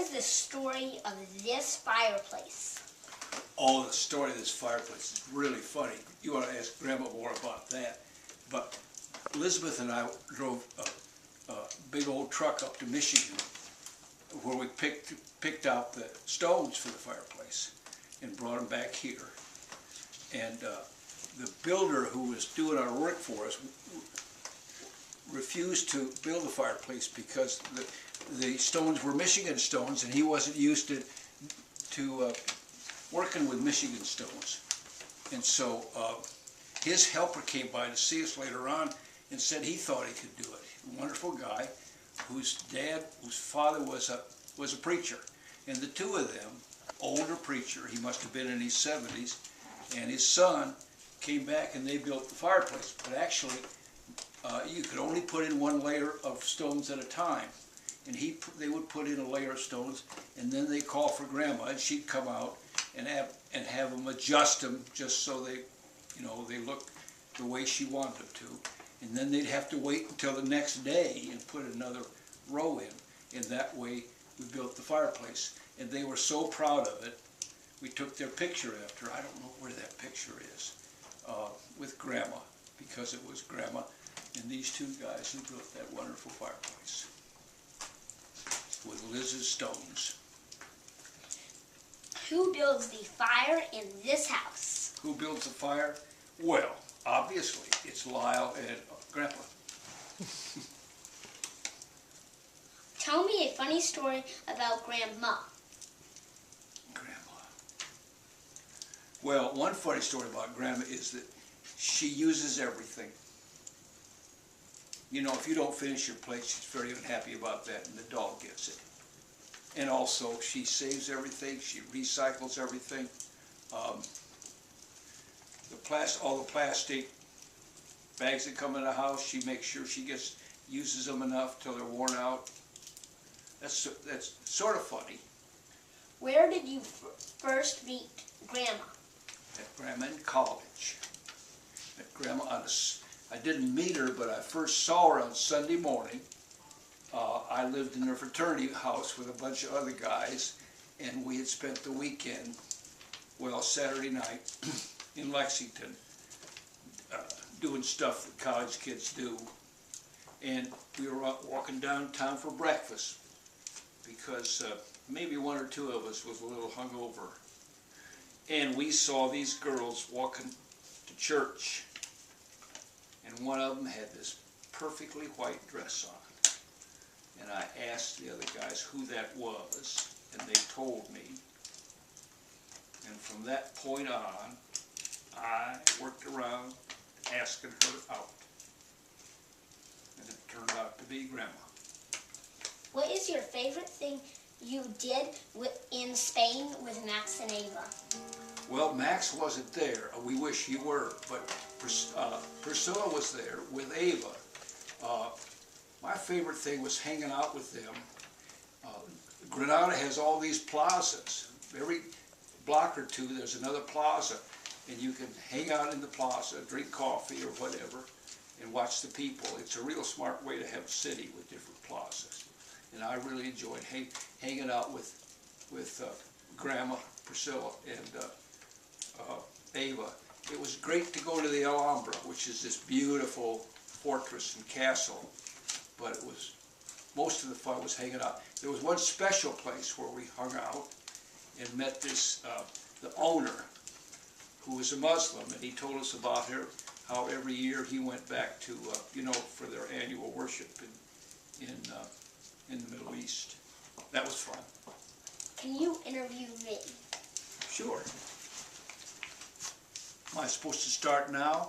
is the story of this fireplace? Oh, the story of this fireplace is really funny. You want to ask Grandma more about that. But Elizabeth and I drove a big old truck up to Michigan where we picked out the stones for the fireplace and brought them back here. And the builder who was doing our work for us refused to build the fireplace because the stones were Michigan stones, and he wasn't used to working with Michigan stones. And so his helper came by to see us later on and said he thought he could do it. A wonderful guy whose father was a preacher. And the two of them, older preacher, he must have been in his 70s, and his son came back and they built the fireplace. But actually, you could only put in one layer of stones at a time. And they would put in a layer of stones, and then they'd call for Grandma, and she'd come out and have them adjust them just so they looked the way she wanted them to. And then they'd have to wait until the next day and put another row in. And that way we built the fireplace. And they were so proud of it, we took their picture after. I don't know where that picture is, with Grandma, because it was Grandma and these two guys who built that wonderful fireplace with Liz's stones. Who builds the fire in this house? Who builds the fire? Well, obviously, it's Lyle and Grandpa. Tell me a funny story about Grandma. Grandma. Well, one funny story about Grandma is that she uses everything. You know, if you don't finish your plate, she's very unhappy about that, and the dog gets it. And also, she saves everything. She recycles everything. All the plastic bags that come in the house, she makes sure she uses them enough till they're worn out. That's sort of funny. Where did you first meet Grandma? Met Grandma in college. Met Grandma I didn't meet her, but I first saw her on Sunday morning. I lived in her fraternity house with a bunch of other guys, and we had spent the weekend, well, Saturday night, in Lexington, doing stuff that college kids do. And we were walking downtown for breakfast because maybe one or two of us was a little hungover. And we saw these girls walking to church, and one of them had this perfectly white dress on. And I asked the other guys who that was, and they told me. And from that point on, I worked around asking her out. And it turned out to be Grandma. What is your favorite thing you did in Spain with Max and Ava? Well, Max wasn't there. We wish he were, but Priscilla was there with Ava. My favorite thing was hanging out with them. Granada has all these plazas. Every block or two there's another plaza, and you can hang out in the plaza, drink coffee or whatever, and watch the people. It's a real smart way to have a city with different plazas. And I really enjoyed hanging out with Grandma, Priscilla, and Ava. It was great to go to the Alhambra, which is this beautiful fortress and castle, but most of the fun was hanging out. There was one special place where we hung out and met the owner, who was a Muslim, and he told us about her, how every year he went back to, for their annual worship in the Middle East. That was fun. Can you interview me? Sure. Am I supposed to start now?